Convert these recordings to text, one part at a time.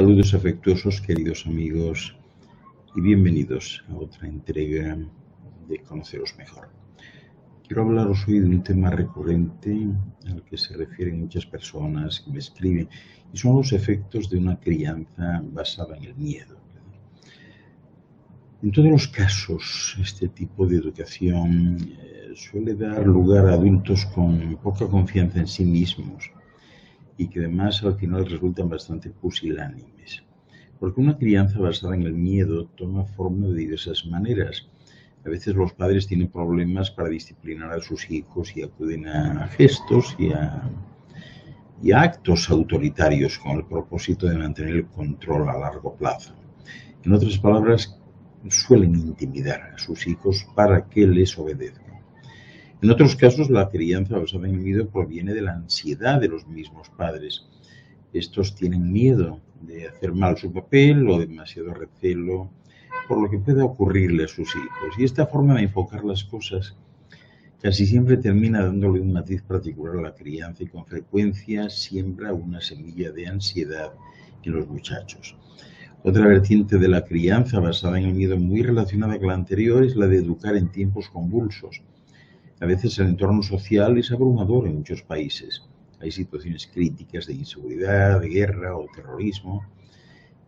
Saludos afectuosos, queridos amigos, y bienvenidos a otra entrega de Conoceros Mejor. Quiero hablaros hoy de un tema recurrente al que se refieren muchas personas que me escriben, y son los efectos de una crianza basada en el miedo. En todos los casos, este tipo de educación suele dar lugar a adultos con poca confianza en sí mismos y que además al final resultan bastante pusilánimes. Porque una crianza basada en el miedo toma forma de diversas maneras. A veces los padres tienen problemas para disciplinar a sus hijos y acuden a gestos y a actos autoritarios con el propósito de mantener el control a largo plazo. En otras palabras, suelen intimidar a sus hijos para que les obedezcan. En otros casos, la crianza basada en el miedo proviene de la ansiedad de los mismos padres. Estos tienen miedo de hacer mal su papel o demasiado recelo por lo que pueda ocurrirle a sus hijos. Y esta forma de enfocar las cosas casi siempre termina dándole un matiz particular a la crianza y con frecuencia siembra una semilla de ansiedad en los muchachos. Otra vertiente de la crianza basada en el miedo muy relacionada con la anterior es la de educar en tiempos convulsos. A veces el entorno social es abrumador en muchos países. Hay situaciones críticas de inseguridad, de guerra o terrorismo.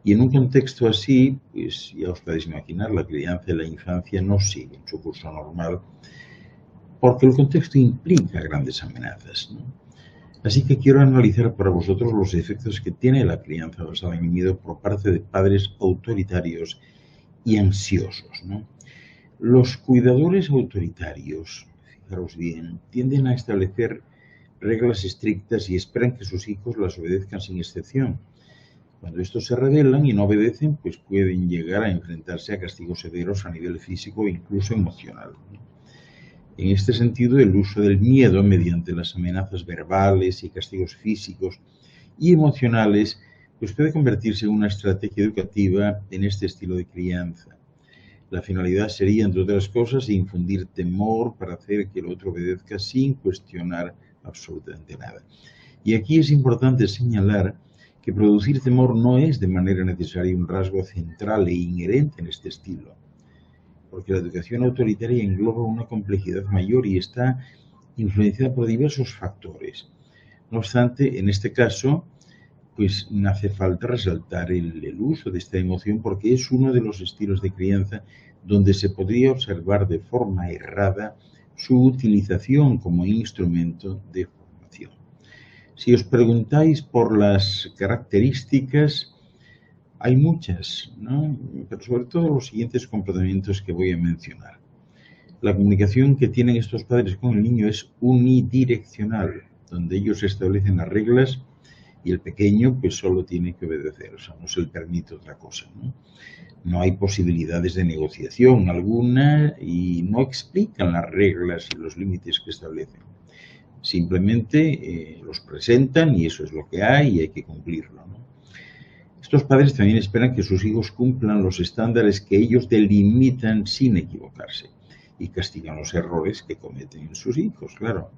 Y en un contexto así, pues ya os podéis imaginar, la crianza de la infancia no sigue en su curso normal porque el contexto implica grandes amenazas, ¿no? Así que quiero analizar para vosotros los efectos que tiene la crianza basada en el miedo por parte de padres autoritarios y ansiosos, ¿no? Los cuidadores autoritarios, fijaros bien, tienden a establecer reglas estrictas y esperan que sus hijos las obedezcan sin excepción. Cuando estos se rebelan y no obedecen, pues pueden llegar a enfrentarse a castigos severos a nivel físico e incluso emocional. En este sentido, el uso del miedo mediante las amenazas verbales y castigos físicos y emocionales pues puede convertirse en una estrategia educativa en este estilo de crianza. La finalidad sería, entre otras cosas, infundir temor para hacer que el otro obedezca sin cuestionar absolutamente nada. Y aquí es importante señalar que producir temor no es de manera necesaria un rasgo central e inherente en este estilo, porque la educación autoritaria engloba una complejidad mayor y está influenciada por diversos factores. No obstante, en este caso, pues hace falta resaltar el uso de esta emoción porque es uno de los estilos de crianza donde se podría observar de forma errada su utilización como instrumento de formación. Si os preguntáis por las características, hay muchas, ¿no? Pero sobre todo los siguientes comportamientos que voy a mencionar. La comunicación que tienen estos padres con el niño es unidireccional, donde ellos establecen las reglas y el pequeño pues solo tiene que obedecer, o sea, no se le permite otra cosa, ¿no? No hay posibilidades de negociación alguna y no explican las reglas y los límites que establecen. Simplemente los presentan y eso es lo que hay y hay que cumplirlo, ¿no? Estos padres también esperan que sus hijos cumplan los estándares que ellos delimitan sin equivocarse y castigan los errores que cometen sus hijos, claro.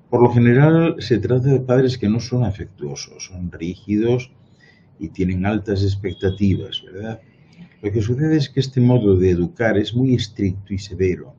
Por lo general se trata de padres que no son afectuosos, son rígidos y tienen altas expectativas, ¿verdad? Lo que sucede es que este modo de educar es muy estricto y severo.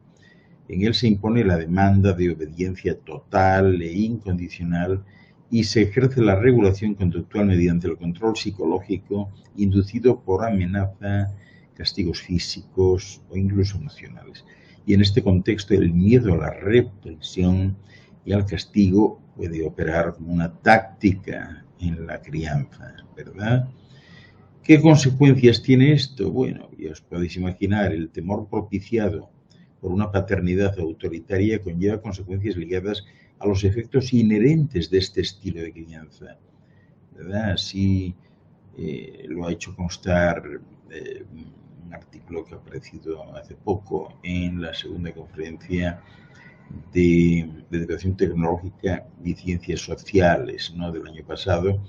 En él se impone la demanda de obediencia total e incondicional y se ejerce la regulación conductual mediante el control psicológico inducido por amenaza, castigos físicos o incluso emocionales. Y en este contexto el miedo a la represión y al castigo puede operar como una táctica en la crianza, ¿verdad? ¿Qué consecuencias tiene esto? Bueno, ya os podéis imaginar, el temor propiciado por una paternidad autoritaria conlleva consecuencias ligadas a los efectos inherentes de este estilo de crianza, ¿verdad? Así lo ha hecho constar un artículo que ha aparecido hace poco en la segunda conferencia de Educación Tecnológica y Ciencias Sociales, ¿no?, del año pasado,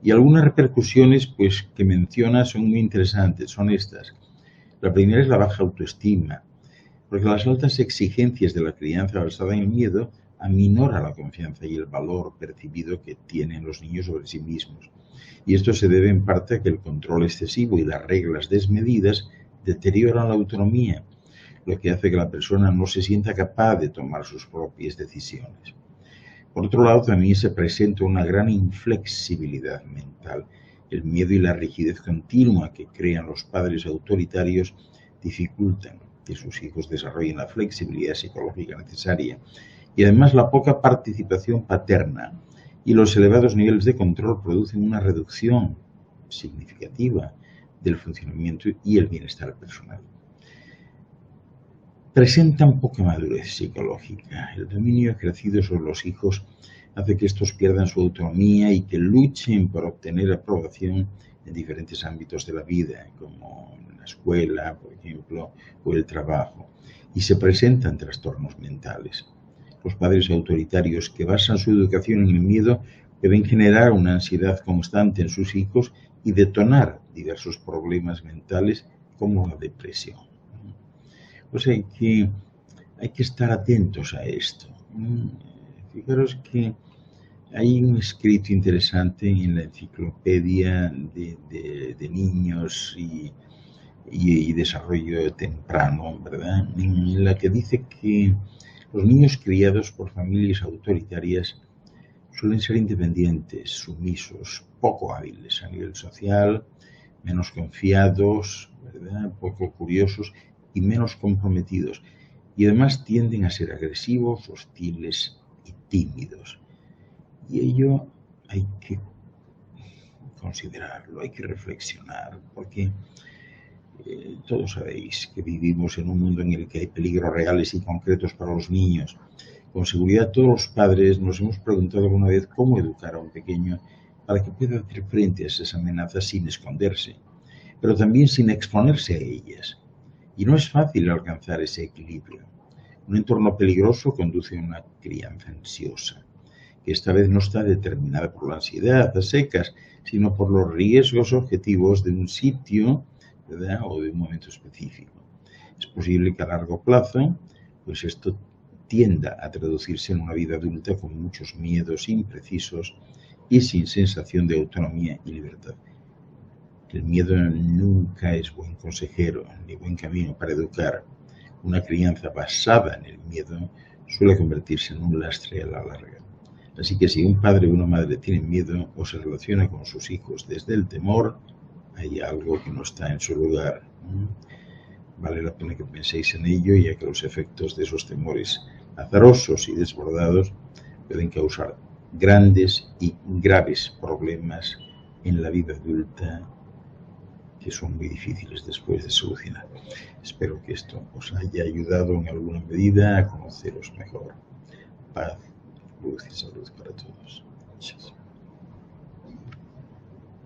y algunas repercusiones pues, que menciona son muy interesantes, son estas. La primera es la baja autoestima, porque las altas exigencias de la crianza basada en el miedo aminora la confianza y el valor percibido que tienen los niños sobre sí mismos. Y esto se debe en parte a que el control excesivo y las reglas desmedidas deterioran la autonomía, lo que hace que la persona no se sienta capaz de tomar sus propias decisiones. Por otro lado, también se presenta una gran inflexibilidad mental. El miedo y la rigidez continua que crean los padres autoritarios dificultan que sus hijos desarrollen la flexibilidad psicológica necesaria. Y además la poca participación paterna y los elevados niveles de control producen una reducción significativa del funcionamiento y el bienestar personal. Presentan poca madurez psicológica. El dominio crecido sobre los hijos hace que estos pierdan su autonomía y que luchen por obtener aprobación en diferentes ámbitos de la vida, como en la escuela, por ejemplo, o el trabajo, y se presentan trastornos mentales. Los padres autoritarios que basan su educación en el miedo deben generar una ansiedad constante en sus hijos y detonar diversos problemas mentales como la depresión. Pues hay que estar atentos a esto. Fijaros que hay un escrito interesante en la enciclopedia de niños y desarrollo temprano, ¿verdad? En la que dice que los niños criados por familias autoritarias suelen ser independientes, sumisos, poco hábiles a nivel social, menos confiados, ¿verdad? Poco curiosos y menos comprometidos. Y además tienden a ser agresivos, hostiles y tímidos. Y ello hay que considerarlo, hay que reflexionar, porque todos sabéis que vivimos en un mundo en el que hay peligros reales y concretos para los niños. Con seguridad todos los padres nos hemos preguntado alguna vez cómo educar a un pequeño para que pueda hacer frente a esas amenazas sin esconderse, pero también sin exponerse a ellas. Y no es fácil alcanzar ese equilibrio. Un entorno peligroso conduce a una crianza ansiosa, que esta vez no está determinada por la ansiedad a secas, sino por los riesgos objetivos de un sitio, ¿verdad? O de un momento específico. Es posible que a largo plazo, pues esto tienda a traducirse en una vida adulta con muchos miedos imprecisos y sin sensación de autonomía y libertad. El miedo nunca es buen consejero ni buen camino para educar. Una crianza basada en el miedo suele convertirse en un lastre a la larga. Así que si un padre o una madre tienen miedo o se relaciona con sus hijos desde el temor, hay algo que no está en su lugar. Vale la pena que penséis en ello, ya que los efectos de esos temores azarosos y desbordados pueden causar grandes y graves problemas en la vida adulta que son muy difíciles después de solucionar. Espero que esto os haya ayudado en alguna medida a conoceros mejor. Paz, luz y salud para todos. Muchas gracias.